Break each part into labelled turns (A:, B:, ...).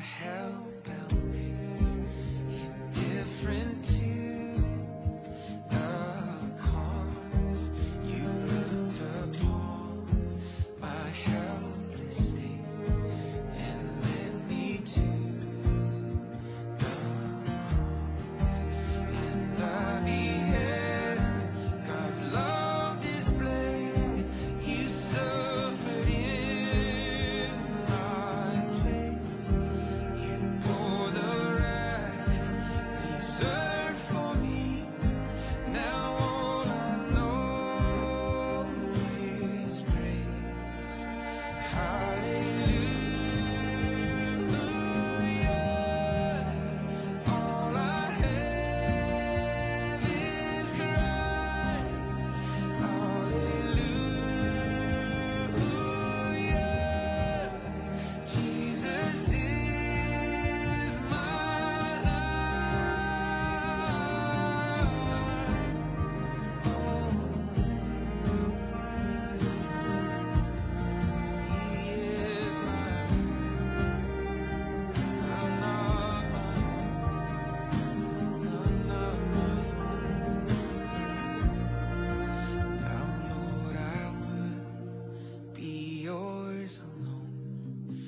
A: held boundaries, indifferent to the cause. You looked upon my helpless state and led me to the cross. And I beheld God's love displayed. You suffered in my place. You bore the wrath reserved for me. Now all I know is grace. Hallelujah. All I have is Christ. Hallelujah. Jesus is my life. He is my life. I'm not my own. I'm not my own. Now, Lord, I would be yours alone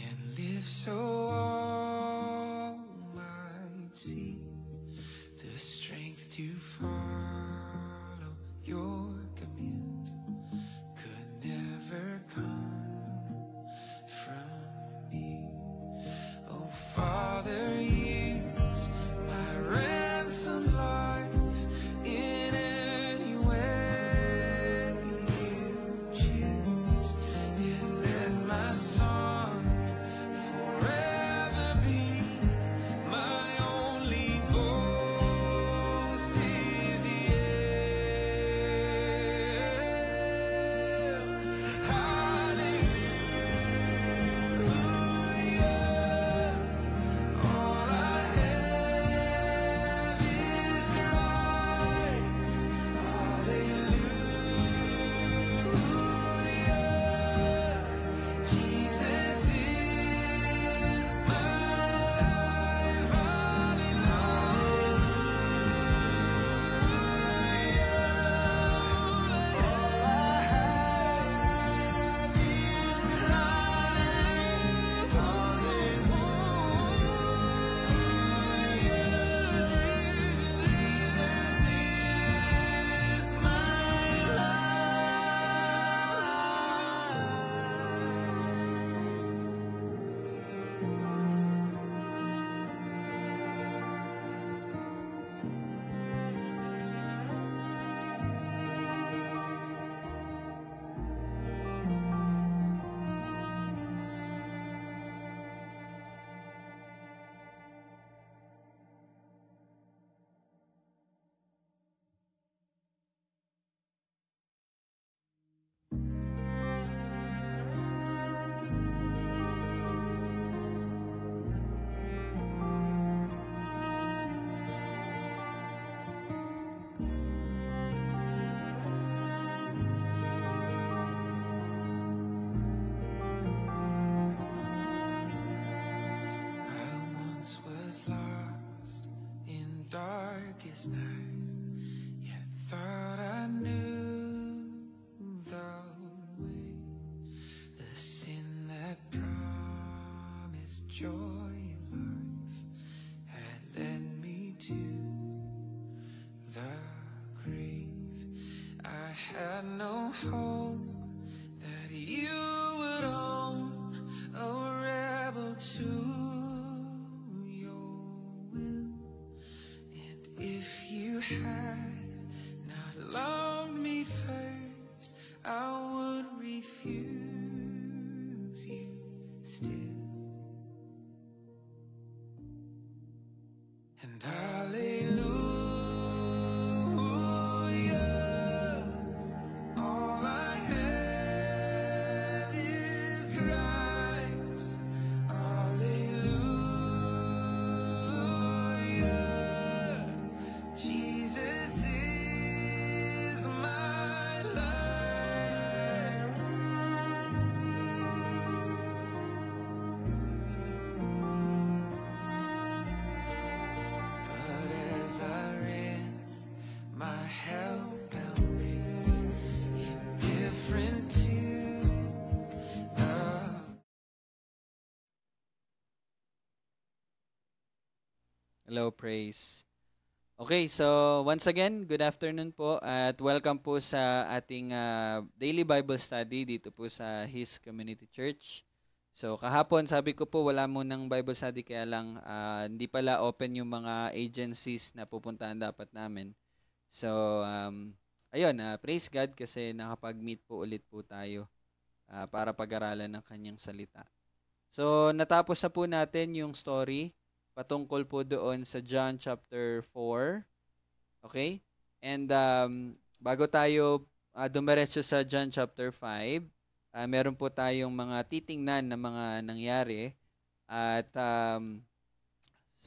A: and live so all might see the strength to follow your commands could never come from me. Oh, Father, use my ransom life in any way you choose, and let my song forever be my only boast is Hallelujah. All I have is Christ. Hallelujah. Jesus is my life. I once was lost in darkest night, yet thought I knew the way. The sin that promised joy in life had led me to the grave. I had no hope that you would own a rebel to your will. And if you had not loved me first, I would refuse you still. And hallelujah, all I
B: Hello, praise. Okay, so once again, good afternoon po at welcome po sa ating daily Bible study dito po sa His Community Church. So kahapon sabi ko po wala mo ng Bible study kaya lang hindi pala open yung mga agencies na pupuntahan dapat namin. So ayun, praise God kasi nakapag-meet po ulit po tayo para pag-aralan ng kanyang salita. So natapos na po natin yung story patungkol po doon sa John chapter 4. Okay? And bago tayo dumiretso sa John chapter 5, meron po tayong mga titingnan na mga nangyari. At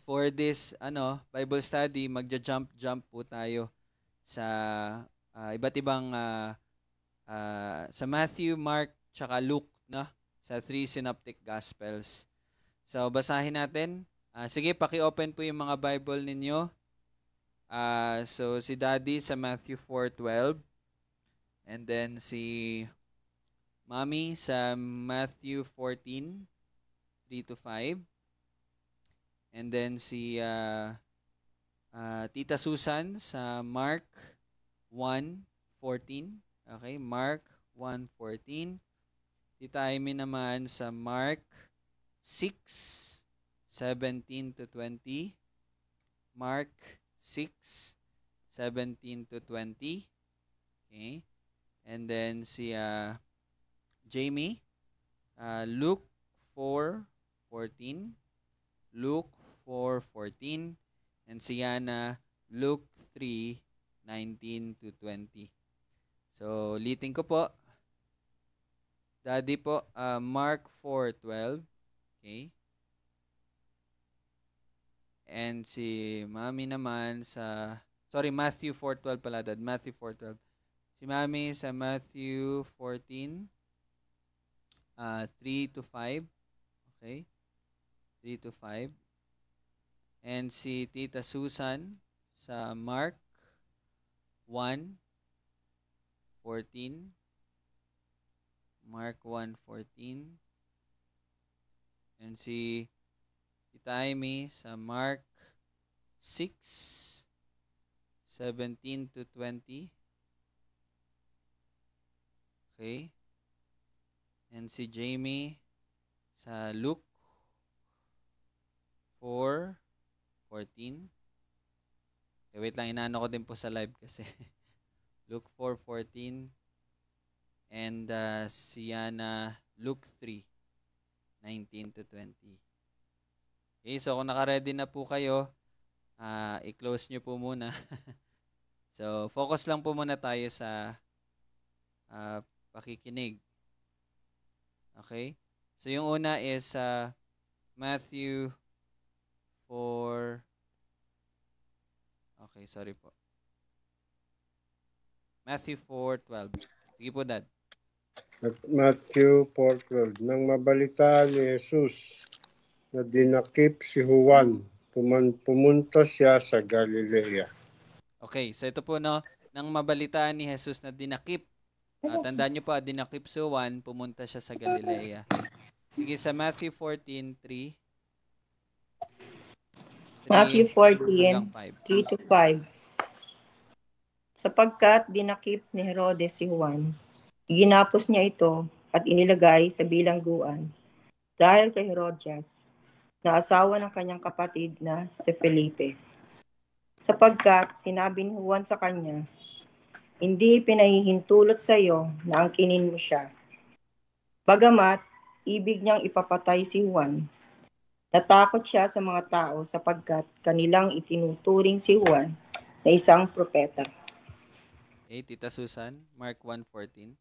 B: for this Bible study, magja-jump po tayo sa iba't ibang sa Matthew, Mark, tsaka Luke, no? Sa three synoptic gospels. So basahin natin. Sige, paki-open po yung mga Bible ninyo. So si Daddy sa Matthew 4:12, and then si Mommy sa Matthew 14:3-5, and then si Tita Susan sa Mark 1:14. Okay, Mark 1:14. Tita Amy naman sa Mark 6:17-20. Mark 6:17-20. Okay. And then si Jamie, Luke 4:14. Luke 4:14. And si Yana, Luke 3:19-20. So, ulitin ko po. Daddy po, Mark 4:12. Okay. And si Mami naman sa, Matthew 4:12 pala, Dad. Matthew 4:12. Si Mami sa Matthew 14, 3-5. Okay? 3-5. And si Tita Susan sa Mark 1:14. Mark 1:14. And si Tita Amy sa Mark 6:17-20. Okay. And si Jamie sa Luke 4:14. Okay, wait lang, inaano ko din po sa live kasi. Luke 4:14. And si Yana, Luke 3:19-20. Okay, so kung naka-ready na po kayo, i-close nyo po muna. So, focus lang po muna tayo sa pakikinig. Okay? So, yung una is Matthew 4. Okay, sorry po. Matthew 4:12. Sige po, Dad.
C: At Matthew 4:12. Nang mabalitaan ni Jesus na dinakip si Juan, pumunta siya sa Galilea.
B: Okay, so ito po nang mabalitaan ni Jesus na dinakip. Tandaan niyo po, dinakip si Juan, pumunta siya sa Galilea. Sige, sa Matthew 14:3.
D: Matthew 14,
B: 5.
D: 3-5. Sapagkat dinakip ni Herodes si Juan, ginapos niya ito at inilagay sa bilangguan dahil kay Herodias, na asawa ng kanyang kapatid na si Felipe. Sapagkat sinabi ni Juan sa kanya, hindi pinahihintulot sa iyo na angkinin mo siya. Bagamat ibig niyang ipapatay si Juan, natakot siya sa mga tao sapagkat kanilang itinuturing si Juan na isang propeta.
B: Okay, Tita Susan, Mark 1:14.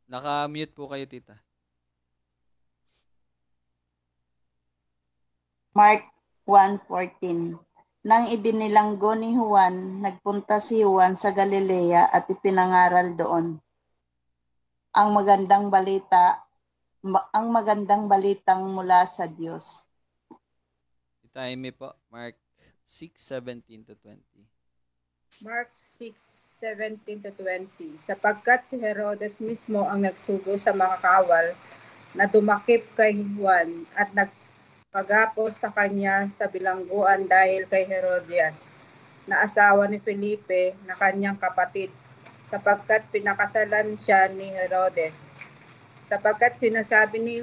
B: Naka-mute po kayo, Tita.
E: Mark 1:14. Nang ibinilanggo ni Juan, nagpunta si Juan sa Galilea at ipinangaral doon ang magandang balitang mula sa Diyos.
B: Tita Amy po, Mark 6:17-20.
F: Mark 6:17 to 20. Sapagkat si Herodes mismo ang nagsugo sa mga kawal na dumakip kay Juan at nagpagapos sa kanya sa bilangguan dahil kay Herodias, na asawa ni Felipe na kanyang kapatid, sapagkat pinakasalan siya ni Herodes. Sapagkat sinasabi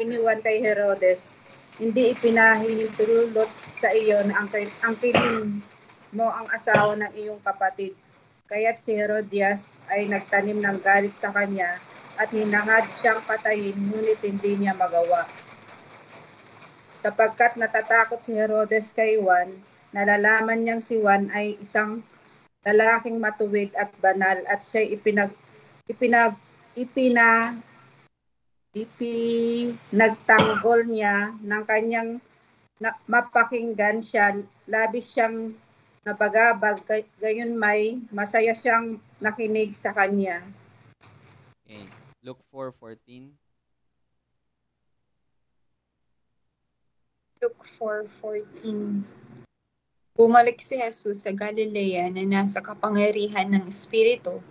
F: ni Juan kay Herodes, hindi ipinahintulot sa iyo na angkinin mo ang asawa ng iyong kapatid. Kaya't si Herodias ay nagtanim ng galit sa kanya at hinangad siyang patayin, ngunit hindi niya magawa. Sapagkat natatakot si Herodes kay Juan, nalalaman niyang si Juan ay isang lalaking matuwid at banal at siya'y ipinagtanggol niya ng kanyang mapakinggan siya, labis siyang napagabag, gayon may masaya siyang nakinig sa kanya.
B: Okay. Luke 4:14.
G: Luke 4:14. Bumalik si Jesus sa Galilea na nasa kapangyarihan ng Espiritu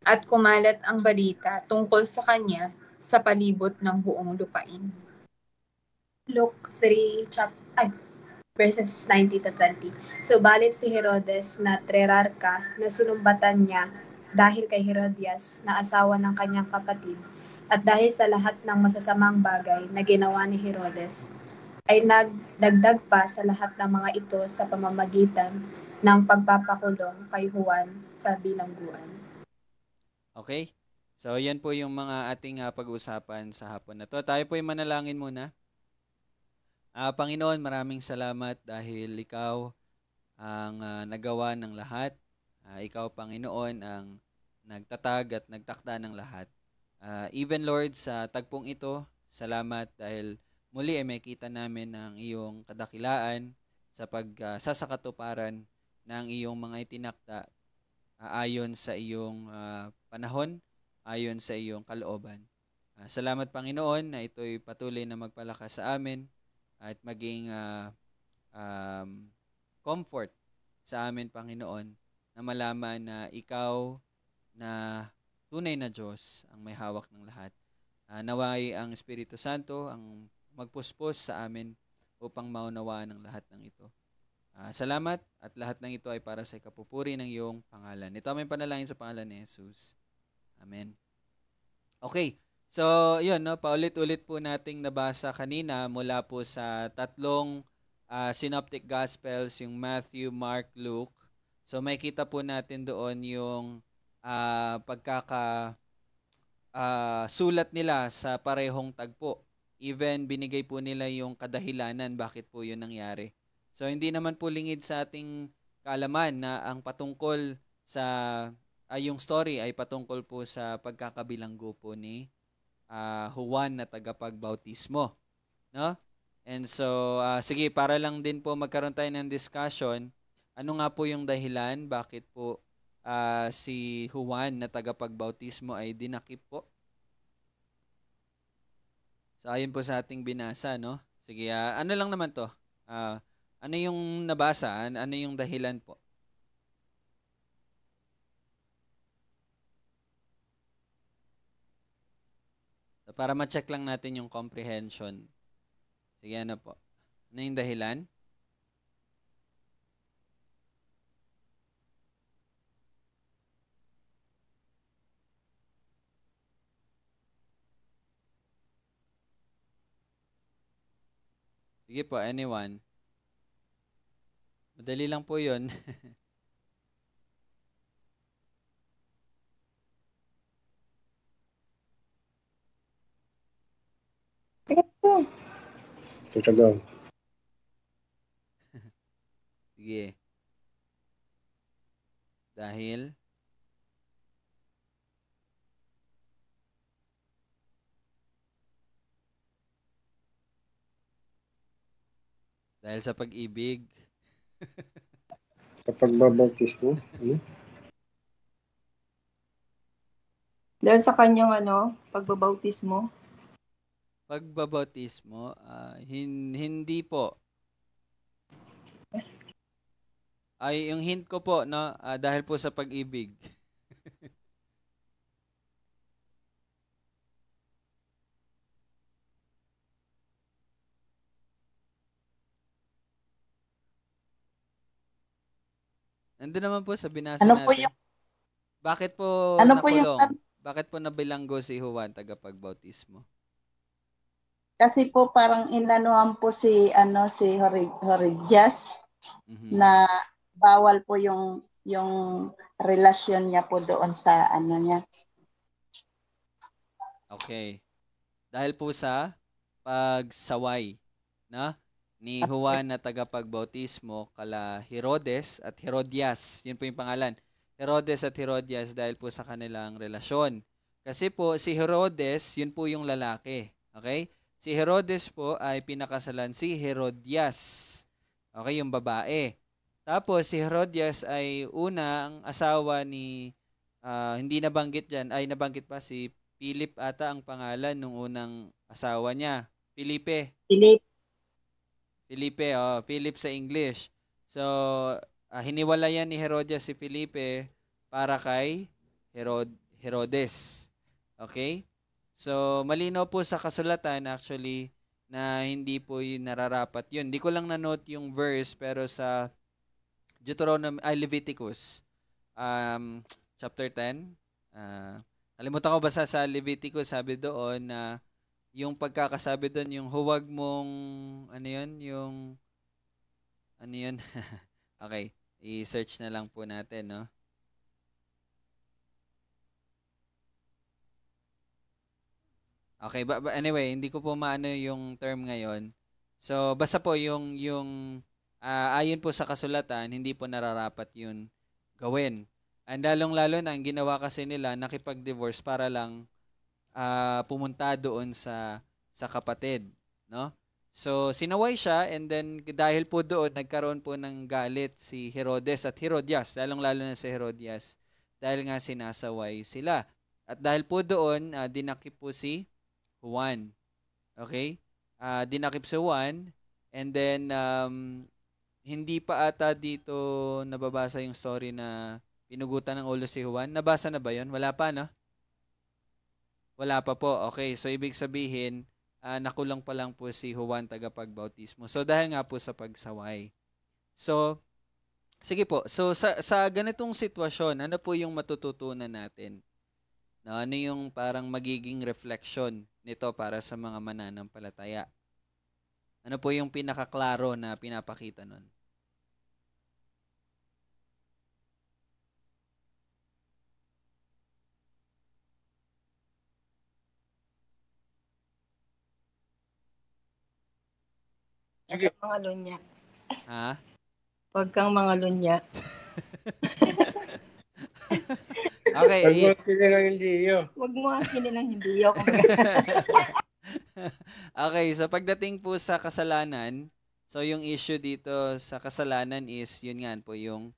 G: at kumalat ang balita tungkol sa kanya sa palibot ng buong lupain.
H: Luke 3, verses 19 to 20. Subalit si Herodes na trerarka na sinumbatan niya dahil kay Herodias na asawa ng kanyang kapatid at dahil sa lahat ng masasamang bagay na ginawa ni Herodes, ay nagdagdag pa sa lahat ng mga ito sa pamamagitan ng pagpapakulong kay Juan sa bilangguan.
B: Okay? So, yan po yung mga ating pag-uusapan sa hapon na to. Tayo po yung manalangin muna. Panginoon, maraming salamat dahil ikaw ang nagawa ng lahat. Ikaw, Panginoon, ang nagtatag at nagtakda ng lahat. Even, Lord, sa tagpong ito, salamat dahil muli ay makita namin ang iyong kadakilaan sa pagsasakatuparan ng iyong mga itinakda ayon sa iyong panahon, ayon sa iyong kalooban. Salamat, Panginoon, na ito'y patuloy na magpalakas sa amin at maging comfort sa amin, Panginoon, na malaman na ikaw na tunay na Diyos ang may hawak ng lahat. Naway ang Espiritu Santo ang magpuspos sa amin upang maunawaan ang lahat ng ito. Salamat at lahat ng ito ay para sa ikapupuri ng iyong pangalan. Ito aming panalangin sa pangalan ni Jesus. Amen. Okay, so yun, no, paulit-ulit po nating nabasa kanina mula po sa tatlong synoptic gospels, yung Matthew, Mark, Luke. So may kita po natin doon yung sulat nila sa parehong tagpo. Even binigay po nila yung kadahilanan bakit po yun nangyari. So hindi naman po lingid sa ating kaalaman na ang patungkol sa yung story ay patungkol po sa pagkakabilanggo po ni Juan na tagapagbautismo, no? And so sige, para lang din po magkaroon tayo ng discussion, ano nga po yung dahilan bakit po si Juan na tagapagbautismo ay dinakip po? So ayon po sa ating binasa, no? Sige, ano lang naman to? Ano yung nabasa? Ano yung dahilan po? So para ma-check lang natin yung comprehension. Sige, ano po? Ano yung dahilan? Sige po, anyone? Madali lang po yun.
C: Teka daw.
B: Sige. Dahil? Dahil sa pag-ibig.
C: Kapag babautismo,
D: Dahil sa kanyang pagbabautismo.
B: Pagbabautismo, hindi po. Ay, yung hint ko po, no, dahil po sa pag-ibig. Nandun naman po sa binasa
E: Ano po
B: natin.
E: yung
B: Bakit po
E: ano po yung
B: nakulong? Bakit po nabilanggo si Juan tagapagbautismo?
E: kasi po parang inanuhan po si Horodias
B: Mhm.
E: na bawal po yung relasyon niya po doon sa ano niya.
B: Okay. Dahil po sa pagsaway, na ni Juan na tagapagbautismo kala Herodes at Herodias. Yun po yung pangalan. Herodes at Herodias dahil po sa kanilang relasyon. Kasi po si Herodes, yun po yung lalaki. Okay? Si Herodes po ay pinakasalan si Herodias. Okay, yung babae. Tapos si Herodias ay unang asawa ni hindi nabanggit diyan, ay nabanggit pa si Philip ata ang pangalan nung unang asawa niya. Felipe.
E: Philip.
B: Felipe, Philip sa English. So, hiniwalayan ni Herodias si Felipe para kay Herodes. Okay? So, malinaw po sa kasulatan actually na hindi po yun nararapat yun. Hindi ko lang na-note yung verse pero sa Leviticus chapter 10, kalimutan ko basta sa Leviticus, sabi doon na yung pagkakasabi doon, yung huwag mong, okay, i-search na lang po natin, no? Okay, anyway, hindi ko po maano yung term ngayon. So, basta po yung ayon po sa kasulatan, hindi po nararapat yun gawin. And lalong-lalo na, ang ginawa kasi nila, nakipag-divorce para lang pumunta doon sa kapatid, no? So sinaway siya, and then dahil po doon nagkaroon po ng galit si Herodes at Herodias, lalong-lalo na si Herodias dahil nga sinasaway sila. At dahil po doon dinakip po si Juan. Okay? Dinakip si Juan, and then hindi pa ata dito nababasa yung story na pinugutan ng ulo si Juan. Nabasa na ba 'yon? Wala pa, no? Wala pa po. Okay, so ibig sabihin, nakulong pa lang po si Juan tagapagbautismo. So dahil nga po sa pagsaway. So, sige po. So sa ganitong sitwasyon, ano po yung matututunan natin? No, ano yung parang magiging reflection nito para sa mga mananampalataya? Ano po yung pinakaklaro na pinapakita nun?
D: Huwag kang mga lunya.
B: Ha?
D: Huwag kang mga lunya.
B: Okay.
C: Huwag mo kinilang hindi yun.
D: Huwag mo akin ng hindi yun.
B: Okay, so pagdating po sa kasalanan, so yung issue dito sa kasalanan is yun nga po yung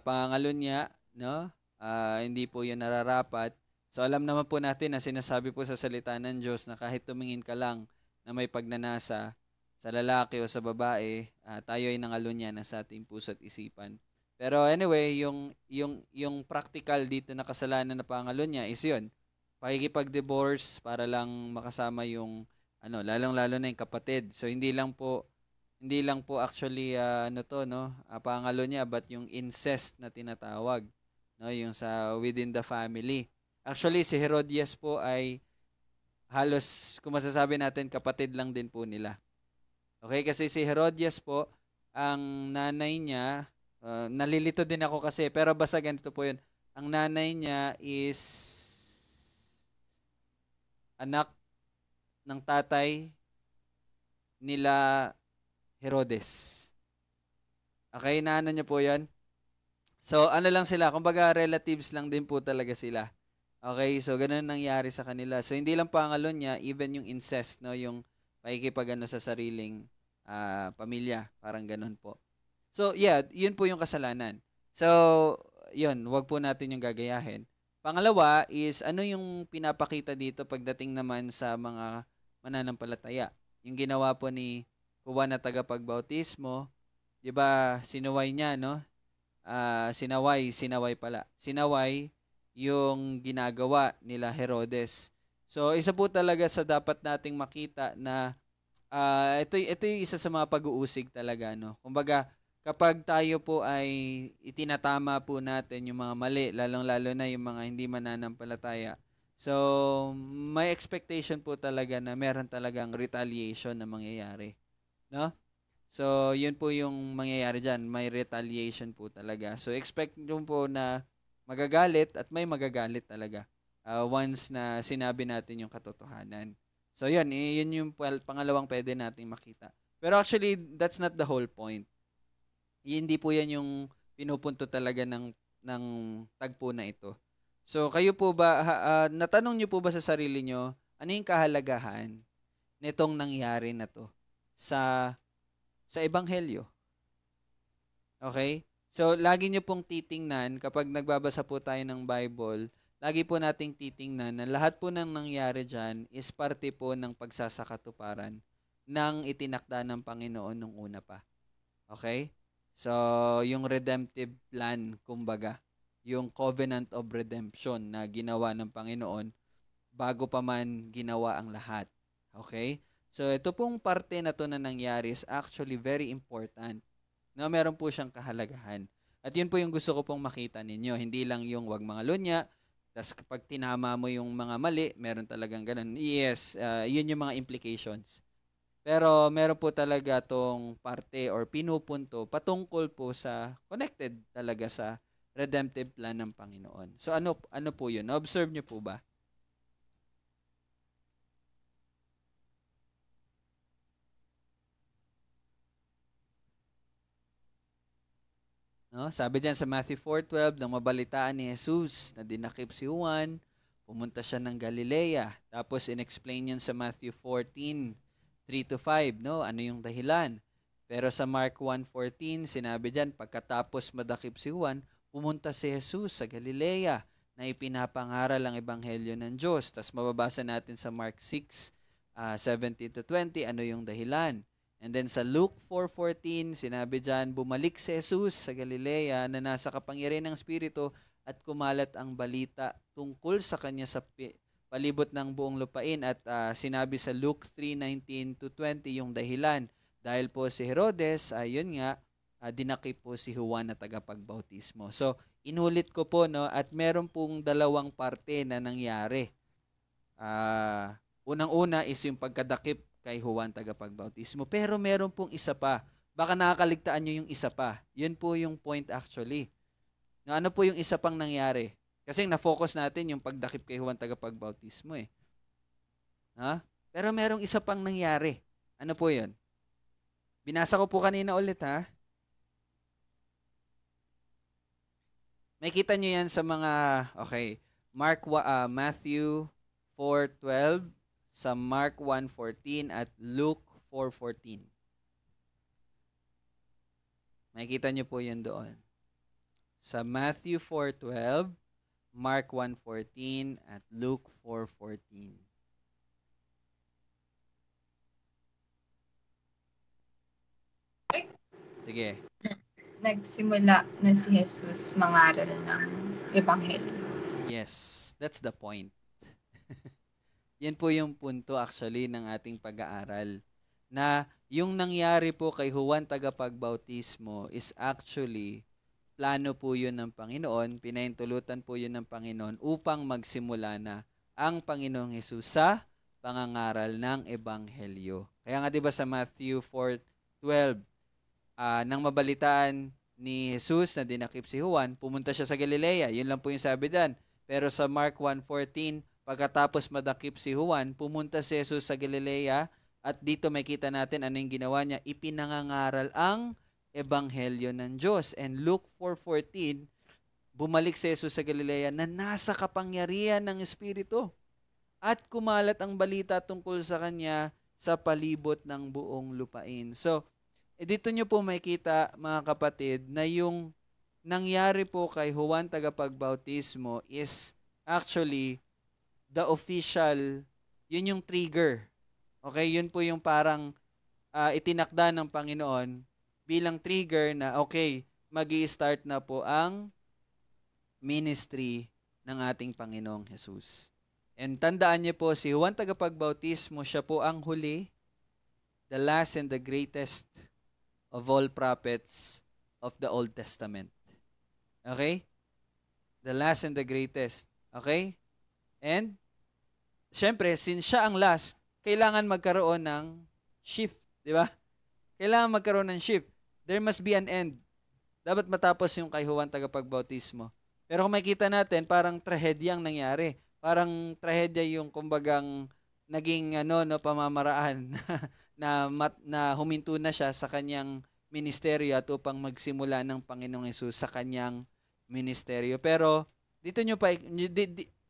B: pangangalunya, no? Hindi po yun nararapat. So alam naman po natin na sinasabi po sa salita ng Diyos na kahit tumingin ka lang na may pagnanasa sa lalaki o sa babae, tayo ay nangalunya na sa ating puso at isipan. Pero anyway, yung practical dito na kasalanan na pangalunya is yun. Pakikipag-divorce para lang makasama yung lalong-lalo na yung kapatid. So hindi lang po actually pangalunya, but yung incest na tinatawag, no, yung sa within the family. Actually si Herodias po ay halos, kung masasabi natin, kapatid lang din po nila. Okay, kasi si Herodias po, ang nanay niya, nalilito din ako kasi, pero basta ganito po yun. Ang nanay niya is anak ng tatay nila Herodes. Okay, naano niya po yan? So, ano lang sila, kumbaga relatives lang din po talaga sila. Okay, so ganun nangyari sa kanila. So, hindi lang pangalon niya, even yung incest, no, yung pakikipag sa sariling pamilya, parang ganun po. So, yeah, yun po yung kasalanan. So, yun, wag po natin yung gagayahin. Pangalawa is, ano yung pinapakita dito pagdating naman sa mga mananampalataya? Yung ginawa po ni Juan na tagapagbautismo, di ba, sinuway niya, no? Sinaway yung ginagawa nila Herodes. So, isa po talaga sa dapat nating makita na ito yung isa sa mga pag-uusig talaga, no? Kumbaga, kapag tayo po ay itinatama po natin yung mga mali, lalong-lalo na yung mga hindi mananampalataya. So, may expectation po talaga na meron talagang retaliation na mangyayari, no? So, yun po yung mangyayari dyan. May retaliation po talaga. So, expect nyo po na magagalit at may magagalit talaga once na sinabi natin yung katotohanan. So, yun yung pangalawang pwede nating makita. Pero actually, that's not the whole point. Hindi po yan yung pinupunto talaga ng tagpo na ito. So, kayo po ba, natanong nyo po ba sa sarili nyo, ano yung kahalagahan nitong nangyari na to sa Ebanghelyo? Okay? So, lagi nyo pong titingnan, kapag nagbabasa po tayo ng Bible, lagi po nating titingnan na lahat po ng nangyari dyan is parte po ng pagsasakatuparan ng itinakda ng Panginoon nung una pa. Okay? So, yung redemptive plan, kumbaga, yung covenant of redemption na ginawa ng Panginoon bago pa man ginawa ang lahat. Okay? So, ito pong parte na to na nangyari is actually very important. Na meron po siyang kahalagahan. At yun po yung gusto ko pong makita ninyo. Hindi lang yung wag mga lunya, tas kapag tinama mo yung mga mali, meron talagang ganun. Yes, yun yung mga implications. Pero meron po talaga tong parte or pinupunto patungkol po sa connected talaga sa redemptive plan ng Panginoon. So ano po yun? Observe nyo po ba? No? Sabi diyan sa Matthew 4:12, nang mabalitaan ni Jesus na dinakip si Juan, pumunta siya ng Galilea. Tapos in-explain yun sa Matthew 14:3-5, no? Ano yung dahilan? Pero sa Mark 1:14, sinabi diyan, pagkatapos madakip si Juan, pumunta si Jesus sa Galilea na ipinapangaral ang ebanghelyo ng Diyos. Tapos mababasa natin sa Mark 6:17-20, ano yung dahilan? And then sa Luke 4:14, sinabi diyan, bumalik si Jesus sa Galilea na nasa kapangyarihan ng Espiritu at kumalat ang balita tungkol sa kanya sa palibot ng buong lupain. At sinabi sa Luke 3:19-20 yung dahilan. Dahil po si Herodes, ayun nga, dinakip po si Juan na tagapagbautismo. So, inulit ko po, no, at meron pong dalawang parte na nangyari. Unang-una is yung pagkadakip kay Juan tagapagbautismo. Pero meron pong isa pa. Baka nakakaligtaan nyo yung isa pa. Yun po yung point actually. Na ano po yung isa pang nangyari? Kasi na-focus natin yung pagdakip kay Juan tagapagbautismo eh. Ha? Pero merong isa pang nangyari. Ano po yun? Binasa ko po kanina ulit ha. May kita nyo yan sa mga, okay, Matthew 4:12, sa Mark 1:14 at Luke 4:14. Makikita niyo po yun doon. Sa Matthew 4:12, Mark 1:14 at Luke 4:14. Sige.
G: Nagsimula na si Jesus mangaral ng ebanghelyo.
B: Yes, that's the point. Yan po yung punto actually ng ating pag-aaral. Na yung nangyari po kay Juan tagapagbautismo is actually plano po yun ng Panginoon, pinahintulutan po yun ng Panginoon upang magsimula na ang Panginoong Hesus sa pangangaral ng ebanghelyo. Kaya nga 'di ba sa Matthew 4:12, nang mabalitaan ni Jesus na dinakip si Juan, pumunta siya sa Galilea. Yun lang po yung sabi diyan. Pero sa Mark 1:14, pagkatapos madakip si Juan, pumunta si Jesus sa Galilea at dito makita natin ano yung ginawa niya. Ipinangangaral ang ebanghelyo ng Diyos. And Luke 4:14, bumalik si Jesus sa Galilea na nasa kapangyarihan ng Espiritu at kumalat ang balita tungkol sa kanya sa palibot ng buong lupain. So, dito nyo po makita mga kapatid na yung nangyari po kay Juan tagapagbautismo is actually the official, yun yung trigger. Okay, yun po yung parang itinakda ng Panginoon bilang trigger na okay, magi-start na po ang ministry ng ating Panginoong Jesus. And tandaan niyo po, si Juan Tagapagbautismo, siya po ang huli, the last and the greatest of all prophets of the Old Testament. Okay? The last and the greatest. Okay? And, syempre, since siya ang last, kailangan magkaroon ng shift. Di ba? Kailangan magkaroon ng shift. There must be an end. Dapat matapos yung kay Juan Tagapagbautismo. Pero kung makita natin, parang trahedyang nangyari. Parang trahedya yung kumbagang naging pamamaraan na huminto na siya sa kanyang ministeryo at upang magsimula ng Panginoong Hesus sa kanyang ministeryo. Pero dito nyo pa,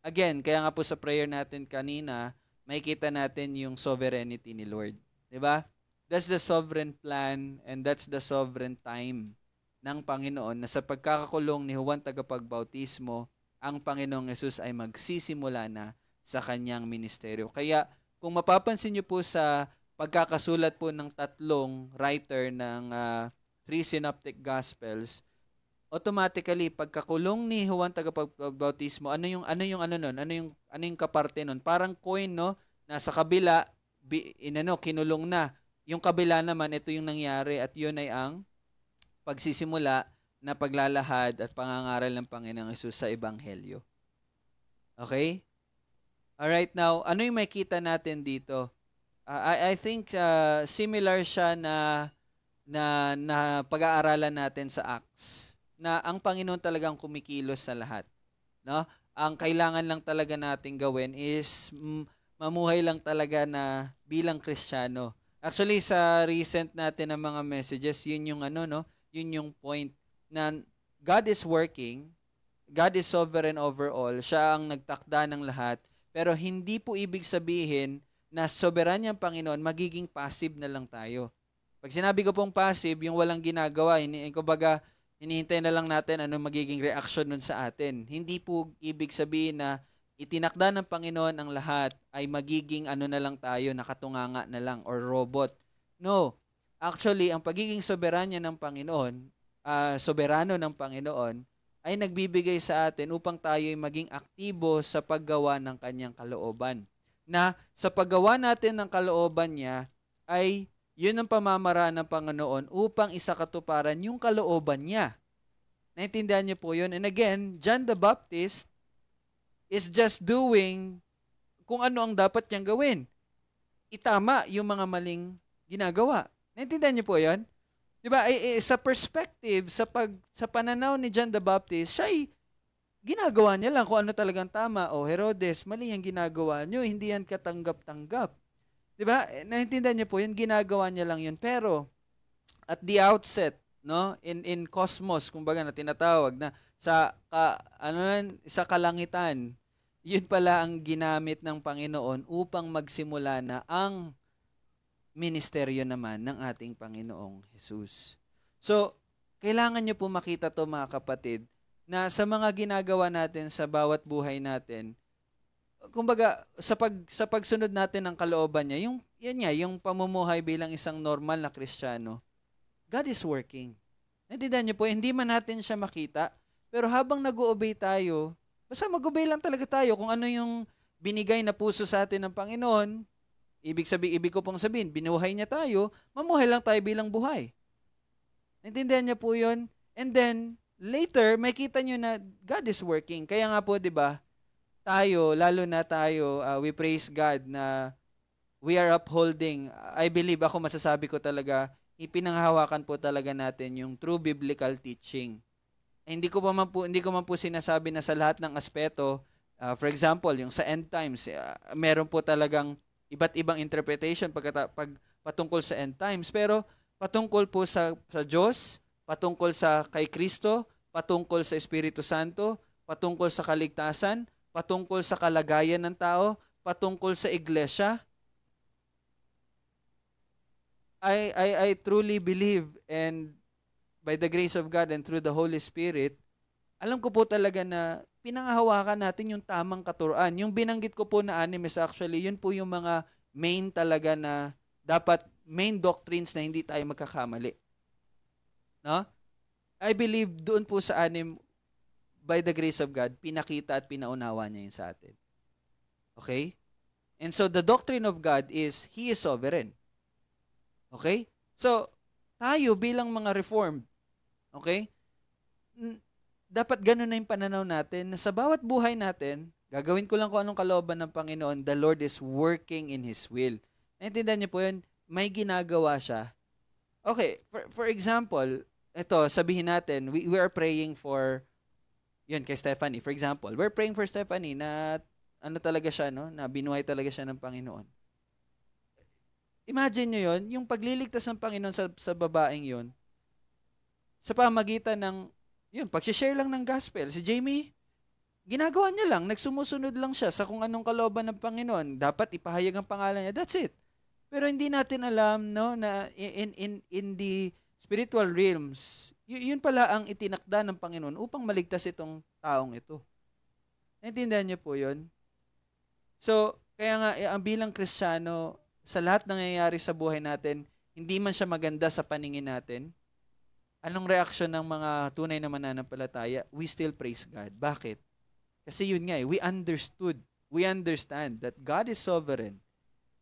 B: again, kaya nga po sa prayer natin kanina, makikita natin yung sovereignty ni Lord. Diba? That's the sovereign plan and that's the sovereign time ng Panginoon na sa pagkakakulong ni Juan Tagapagbautismo, ang Panginoong Hesus ay magsisimula na sa kanyang ministeryo. Kaya kung mapapansin niyo po sa pagkakasulat po ng tatlong writer ng three synoptic gospels, automatically pagkakulong ni Juan Tagapagbautismo, ano yung kaparte nun? Parang coin, no? Nasa kabila kinulong na. Yung kabila naman, ito yung nangyari at yun ay ang pagsisimula na paglalahad at pangangaral ng Panginoong Hesus sa Ebanghelyo. Okay? Alright, now, ano yung makita natin dito? I think similar siya na pag-aaralan natin sa Acts, na ang Panginoon talagang kumikilos sa lahat. No? Ang kailangan lang talaga nating gawin is mamuhay lang talaga na bilang Kristiyano. Actually, sa recent natin ng mga messages, yun yung yun yung point na God is working, God is sovereign over all, siya ang nagtakda ng lahat, pero hindi po ibig sabihin na soberanya ang Panginoon, magiging passive na lang tayo. Pag sinabi ko pong passive, yung walang ginagawa, hinihintay na lang natin ano magiging reaction nun sa atin. Hindi po ibig sabihin na itinakda ng Panginoon ang lahat ay magiging na lang tayo, nakatunganga na lang, or robot. No. Actually, ang pagiging soberanya ng Panginoon, soberano ng Panginoon, ay nagbibigay sa atin upang tayo ay maging aktibo sa paggawa ng kanyang kalooban. Na sa paggawa natin ng kalooban niya, ay yun ang pamamaraan ng Panginoon upang isakatuparan yung kalooban niya. Naintindihan niyo po yun? And again, John the Baptist is just doing kung ano ang dapat niyang gawin. Itama yung mga maling ginagawa. Naintindihan niyo po yun? Diba, sa perspective, sa pananaw ni John the Baptist, siya ay ginagawa niya lang kung ano talagang tama. O Herodes, mali ang ginagawa niyo, hindi yan katanggap-tanggap. Diba, naintindihan niyo po yun, ginagawa niya lang yun. Pero, at the outset, no, in cosmos, kumbaga na tinatawag na, sa kalangitan, yun pala ang ginamit ng Panginoon upang magsimula na ang ministeryo naman ng ating Panginoong Hesus. So, kailangan nyo po makita to mga kapatid, na sa mga ginagawa natin sa bawat buhay natin, kumbaga, sa pagsunod natin ng kalooban niya, yung pamumuhay bilang isang normal na Kristiyano, God is working. Naintindihan nyo po, hindi man natin siya makita, pero habang nag-o-obey tayo, basta mag-obey lang talaga tayo kung ano yung binigay na puso sa atin ng Panginoon. Ibig ko pong sabihin, binuhay niya tayo, mamuhay lang tayo bilang buhay. Naintindihan niya po yun? And then, later, makita niyo na God is working. Kaya nga po, di ba, tayo, lalo na tayo, we praise God na we are upholding, I believe, ako masasabi ko talaga, ipinanghahawakan po talaga natin yung true biblical teaching. Hindi ko man po sinasabi na sa lahat ng aspeto, for example, yung sa end times, meron po talagang iba't ibang interpretation patungkol sa end times, pero patungkol po sa Diyos, patungkol sa kay Kristo, patungkol sa Espiritu Santo, patungkol sa kaligtasan, patungkol sa kalagayan ng tao, patungkol sa iglesia. I truly believe, and by the grace of God and through the Holy Spirit, alam ko po talaga na pinanghahawakan natin yung tamang katuruan. Yung binanggit ko po na 6 is actually, yun po yung mga main talaga na dapat, main doctrines na hindi tayo magkakamali. No? I believe doon po sa 6, by the grace of God, pinakita at pinaunawa niya yun sa atin. Okay? And so the doctrine of God is He is sovereign. Okay? So, tayo bilang mga Reformed, okay? Dapat ganun na yung pananaw natin na sa bawat buhay natin, gagawin ko lang kung anong kalooban ng Panginoon, the Lord is working in His will. Naintindihan niyo po yun? May ginagawa siya. Okay, for example, ito, sabihin natin, we are praying for, yun, kay Stephanie. For example, we're praying for Stephanie na ano talaga siya, no? Na binuhay talaga siya ng Panginoon. Imagine nyo yun, yung pagliligtas ng Panginoon sa babaeng yun, sa pamagitan ng, yun, pag-share lang ng gospel. Si Jamie, ginagawa niya lang, nagsumusunod lang siya sa kung anong kalooban ng Panginoon. Dapat ipahayag ang pangalan niya. That's it. Pero hindi natin alam, no, na in the spiritual realms, yun pala ang itinakda ng Panginoon upang maligtas itong taong ito. Naintindihan niyo po yun? So, kaya nga, ang bilang Kristiyano, sa lahat ng nangyayari sa buhay natin, hindi man siya maganda sa paningin natin, anong reaksyon ng mga tunay na mananampalataya? We still praise God. Bakit? Kasi yun nga, we understand that God is sovereign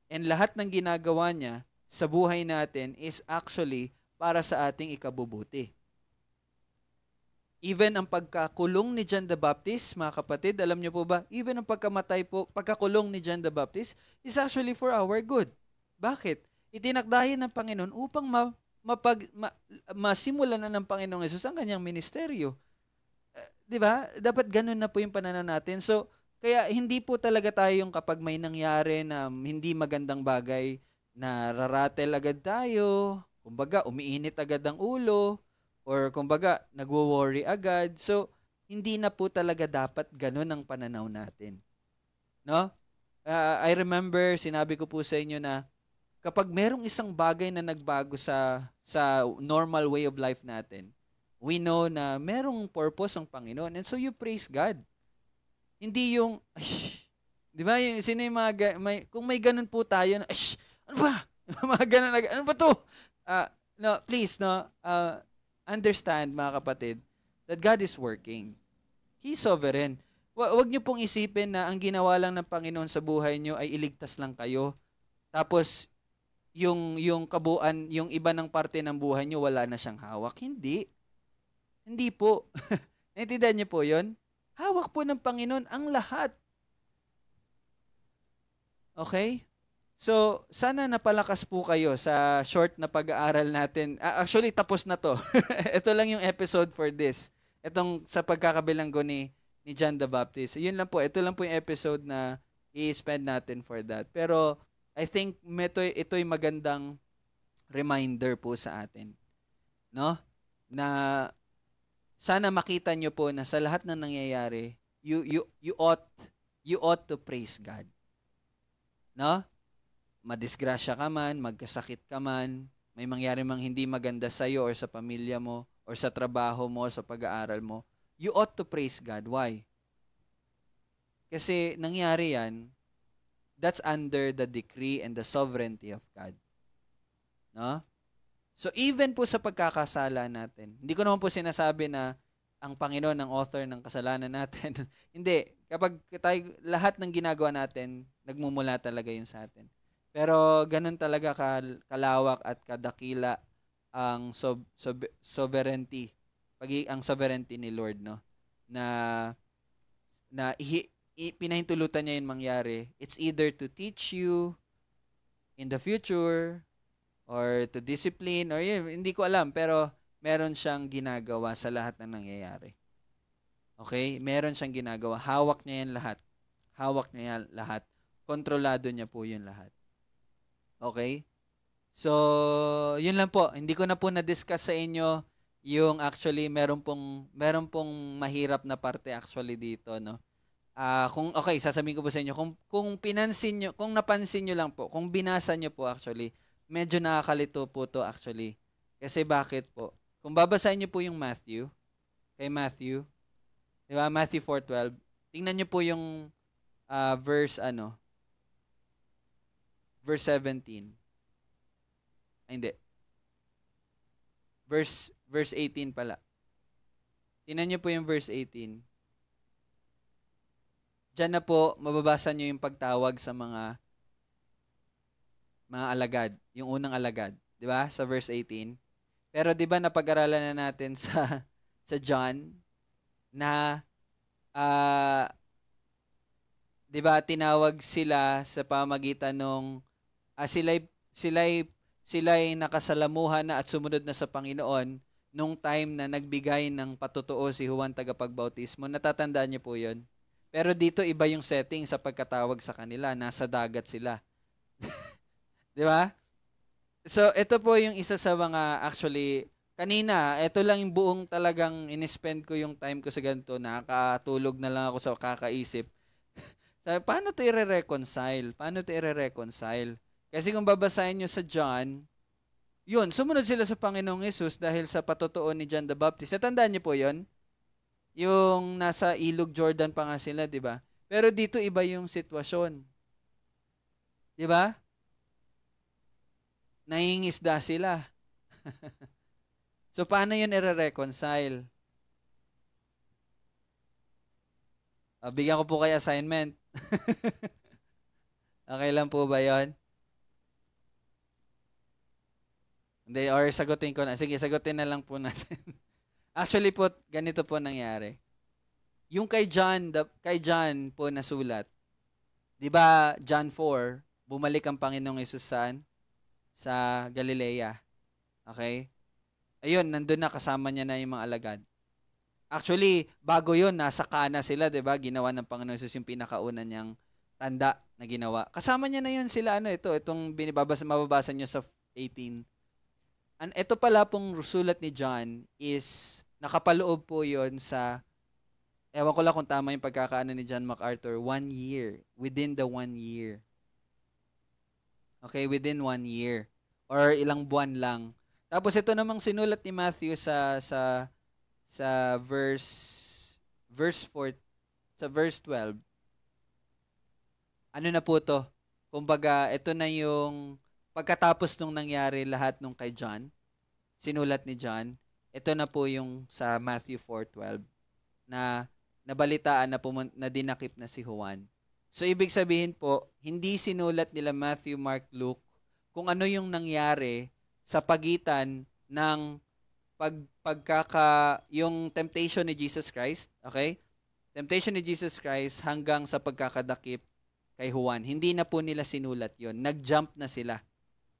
B: and lahat ng ginagawa niya sa buhay natin is actually para sa ating ikabubuti. Even ang pagkakulong ni John the Baptist, mga kapatid, alam niyo po ba, even ang pagkakulong ni John the Baptist is actually for our good. Bakit? Itinakdahin ng Panginoon upang masimulan na ng Panginoong Hesus ang kanyang ministeryo. Di ba? Dapat ganun na po yung pananaw natin. So, kaya hindi po talaga tayo yung kapag may nangyari na hindi magandang bagay, na raratel agad tayo, kumbaga umiinit agad ang ulo, or kumbaga, nagwo-worry agad. So, hindi na po talaga dapat ganun ang pananaw natin. No? I remember, sinabi ko po sa inyo na kapag merong isang bagay na nagbago sa normal way of life natin, we know na merong purpose ang Panginoon. And so, you praise God. Hindi yung, di ba, yung, sino yung kung may ganun po tayo, na, ano ba? Mga ganun, ano ba to? No, please, no, understand, mga kapatid, that God is working. He's sovereign. Huwag niyo pong isipin na ang ginawa lang ng Panginoon sa buhay niyo ay iligtas lang kayo. Tapos, yung kabuuan, yung iba ng parte ng buhay niyo, wala na siyang hawak. Hindi. Hindi po. Naintindihan niyo po yun? Hawak po ng Panginoon ang lahat. Okay? So, sana napalakas po kayo sa short na pag-aaral natin. Actually, tapos na to. Ito lang yung episode for this. Itong sa pagkakabilanggo ni John the Baptist. Yun lang po. Ito lang po yung episode na i-spend natin for that. Pero, I think ito'y magandang reminder po sa atin. No? Na sana makita nyo po na sa lahat ng nangyayari, you ought to praise God. No? Madisgrasya ka man, magkasakit ka man, may mangyari mang hindi maganda sa iyo or sa pamilya mo or sa trabaho mo, sa pag-aaral mo, you ought to praise God. Why? Kasi nangyari yan, that's under the decree and the sovereignty of God. No? So even po sa pagkakasala natin, hindi ko naman po sinasabi na ang Panginoon ang author ng kasalanan natin. Hindi. Kapag lahat ng ginagawa natin, nagmumula talaga yun sa atin. Pero ganun talaga kalawak at kadakila ang sovereignty, ang sovereignty ni Lord, no? Na pinahintulutan niya yung mangyari. It's either to teach you in the future or to discipline or hindi ko alam, pero meron siyang ginagawa sa lahat ng nangyayari. Okay? Meron siyang ginagawa. Hawak niya yan lahat. Hawak niya yan lahat. Kontrolado niya po yun lahat. Okay? So, yun lang po. Hindi ko na po na-discuss sa inyo yung actually meron pong mahirap na parte actually dito, no. Sasabihin ko po sa inyo kung napansin niyo lang po, kung binasa niyo po actually, medyo nakakalito po to actually. Kasi bakit po? Kung babasahin niyo po yung Matthew, di ba? Matthew 4:12. Tingnan niyo po yung verse 17. Ay, hindi. Verse 18 pala. Tingnan niyo po yung verse 18. Diyan na po, mababasa niyo yung pagtawag sa mga alagad, yung unang alagad, 'di ba? Sa verse 18. Pero 'di ba napag-aralan na natin sa John na 'di ba tinawag sila sa pamagitan nung sila'y nakasalamuhan na at sumunod na sa Panginoon nung time na nagbigay ng patotoo si Juan Tagapagbautismo. Natatandaan niyo po 'yon. Pero dito iba yung setting sa pagkatawag sa kanila, nasa dagat sila. 'Di ba? So ito po yung isa sa mga actually kanina, ito lang yung buong talagang in-spend ko yung time ko sa ganito, nakakatulog na lang ako sa kakaisip. Sabi, paano to i-reconcile? Paano to i-reconcile? Kasi kung babasahin nyo sa John, yun, sumunod sila sa Panginoong Hesus dahil sa patotoo ni John the Baptist. Natandaan niyo po yun? Yung nasa Ilog Jordan pa nga sila, di ba? Pero dito iba yung sitwasyon. Di ba? Nangingisda sila. So, paano yun i-reconcile? Bigyan ko po kayo assignment. Okay lang po ba yun? Hindi, or sagutin ko na. Sige, sagutin na lang po natin. Actually po, ganito po nangyari. Yung kay John po nasulat. 'Di ba John 4, bumalik ang Panginoong Hesus sa Galilea. Okay? Ayun, nandun na kasama niya na yung mga alagad. Actually, bago yun, nasa Kana sila, 'di ba? Ginawa ng Panginoong Hesus yung pinakauna niyang tanda na ginawa. Kasama niya na yun sila, itong mababasa niyo sa 18. Ito pala pong sulat ni John is nakapaloob po yon sa, ewan ko lang kung tama yung pagkakaano ni John MacArthur, 1 year, within the 1 year. Okay, within 1 year. Or ilang buwan lang. Tapos ito namang sinulat ni Matthew sa verse 4, sa verse 12. Ano na po to? Kumbaga, ito na yung pagkatapos nung nangyari lahat nung kay John, sinulat ni John, ito na po yung sa Matthew 4:12 na nabalitaan na dinakip na si Juan. So, ibig sabihin po, hindi sinulat nila Matthew, Mark, Luke kung ano yung nangyari sa pagitan ng yung temptation ni Jesus Christ, okay? Temptation ni Jesus Christ hanggang sa pagkakadakip kay Juan. Hindi na po nila sinulat yon. Nag-jump na sila.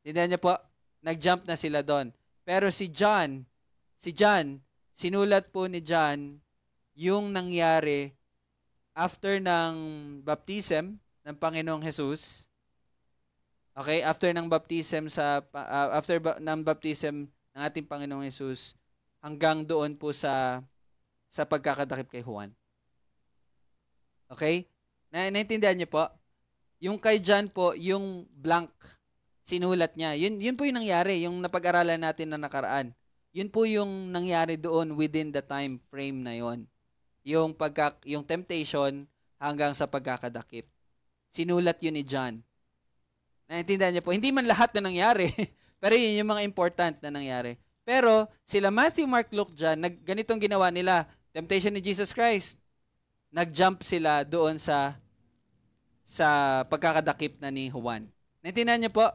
B: Tindihan niyo po, nag-jump na sila doon. Pero si John, sinulat po ni John yung nangyari after ng baptism ng Panginoong Hesus. Okay, after ng baptism ng baptism ng ating Panginoong Hesus hanggang doon po sa pagkakadakip kay Juan. Okay? Naintindihan niyo po? Yung kay John po, yung blank sinulat niya. Yun po yung nangyari, yung napag-aralan natin na nakaraan. Yun po yung nangyari doon within the time frame na yon. Yung temptation hanggang sa pagkakadakip. Sinulat yun ni John. Naintindihan niyo po? Hindi man lahat na nangyari, pero yun yung mga important na nangyari. Pero sila Matthew, Mark, Luke, John, ganitong ginawa nila. Temptation ni Jesus Christ. Nag-jump sila doon sa pagkakadakip na ni Juan. Naintindihan niyo po?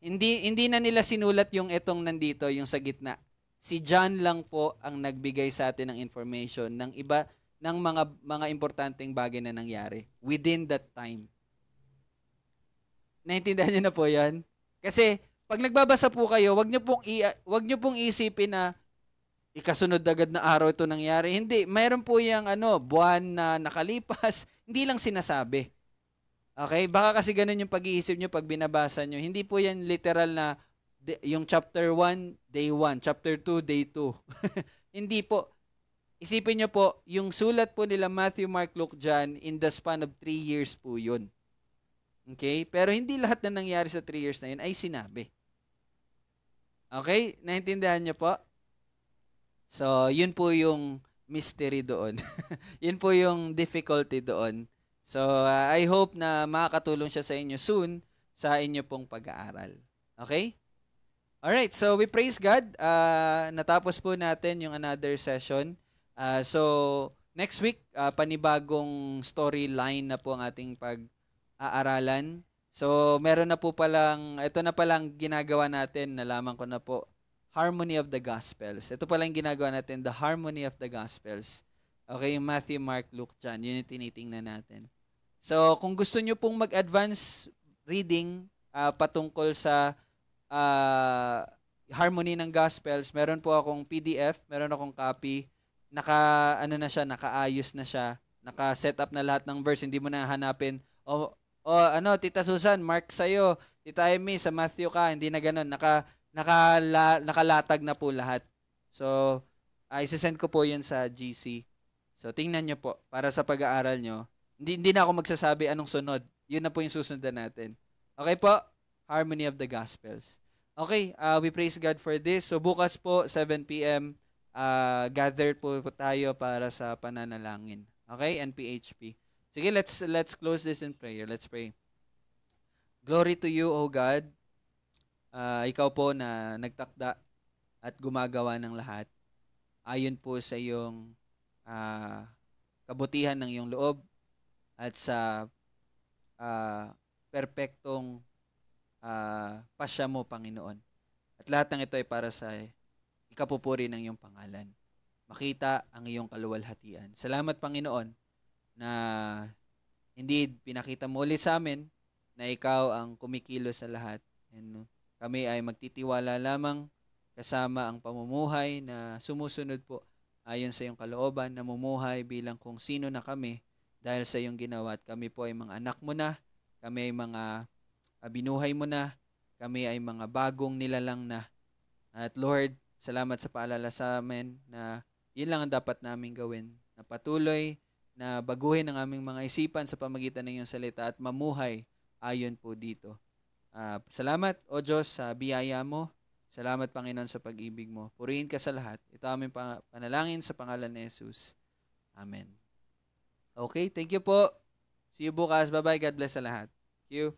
B: Hindi na nila sinulat yung itong nandito, yung sa gitna. Si John lang po ang nagbigay sa atin ng information ng iba ng mga importanteng bagay na nangyari within that time. Naintindihan niyo na po 'yan? Kasi pag nagbabasa po kayo, wag niyo pong isipin na ikasunod agad na araw ito nangyari. Hindi, mayroon po yung buwan na nakalipas, hindi lang sinasabi. Okay? Baka kasi ganun yung pag-iisip nyo pag binabasa nyo. Hindi po yan literal na yung chapter 1, day 1, chapter 2, day 2. Hindi po. Isipin nyo po, yung sulat po nila Matthew, Mark, Luke, John, in the span of 3 years po yun. Okay? Pero hindi lahat na nangyari sa 3 years na yun ay sinabi. Okay? Naintindihan nyo po? So, yun po yung mystery doon. Yun po yung difficulty doon. So, I hope na makakatulong siya sa inyo soon sa inyo pong pag-aaral. Okay? Alright, so we praise God. Natapos po natin yung another session. So, next week, panibagong storyline na po ang ating pag-aaralan. So, meron na po palang, ito na palang ginagawa natin, nalaman ko na po, Harmony of the Gospels. Ito palang ginagawa natin, the Harmony of the Gospels. Okay, yung Matthew, Mark, Luke, John, yun yung tinitingnan natin. So, kung gusto nyo pong mag-advance reading patungkol sa Harmony ng Gospels, meron po akong PDF, meron akong copy, nakaayos na siya, naka-set up na lahat ng verse, hindi mo na hanapin, Tita Susan, Mark sa'yo, Tita Amy, sa Matthew ka, hindi na ganun, nakalatag na po lahat. So, isesend ko po yun sa GC. So, tingnan nyo po, para sa pag-aaral nyo, hindi na ako magsasabi anong sunod, yun na po yung susundan natin. Okay po? Harmony of the Gospels. Okay, we praise God for this. So bukas po, 7 p.m., gather po tayo para sa pananalangin. Okay, NPHP. Sige, let's close this in prayer. Let's pray. Glory to you, O God. Ikaw po na nagtakda at gumagawa ng lahat. Ayon po sa iyong kabutihan ng iyong loob at sa perpektong pasya mo, Panginoon. At lahat ng ito ay para sa ikapupuri ng iyong pangalan. Makita ang iyong kaluwalhatian. Salamat, Panginoon, na indeed pinakita mo ulit sa amin na ikaw ang kumikilos sa lahat. And kami ay magtitiwala lamang kasama ang pamumuhay na sumusunod po ayon sa iyong kalooban, namumuhay bilang kung sino na kami dahil sa iyong ginawa. At kami po ay mga anak mo na, kami ay mga binuhay mo na, kami ay mga bagong nilalang na. At Lord, salamat sa paalala sa amin na yun lang ang dapat namin gawin, na patuloy na baguhin ang aming mga isipan sa pamagitan ng iyong salita at mamuhay ayon po dito. Salamat, O Diyos, sa biyaya mo. Salamat, Panginoon, sa pag-ibig mo. Purihin ka sa lahat. Ito aming panalangin sa pangalan ni Jesus. Amen. Okay, thank you po. See you bukas. Bye-bye. God bless sa lahat. Thank you.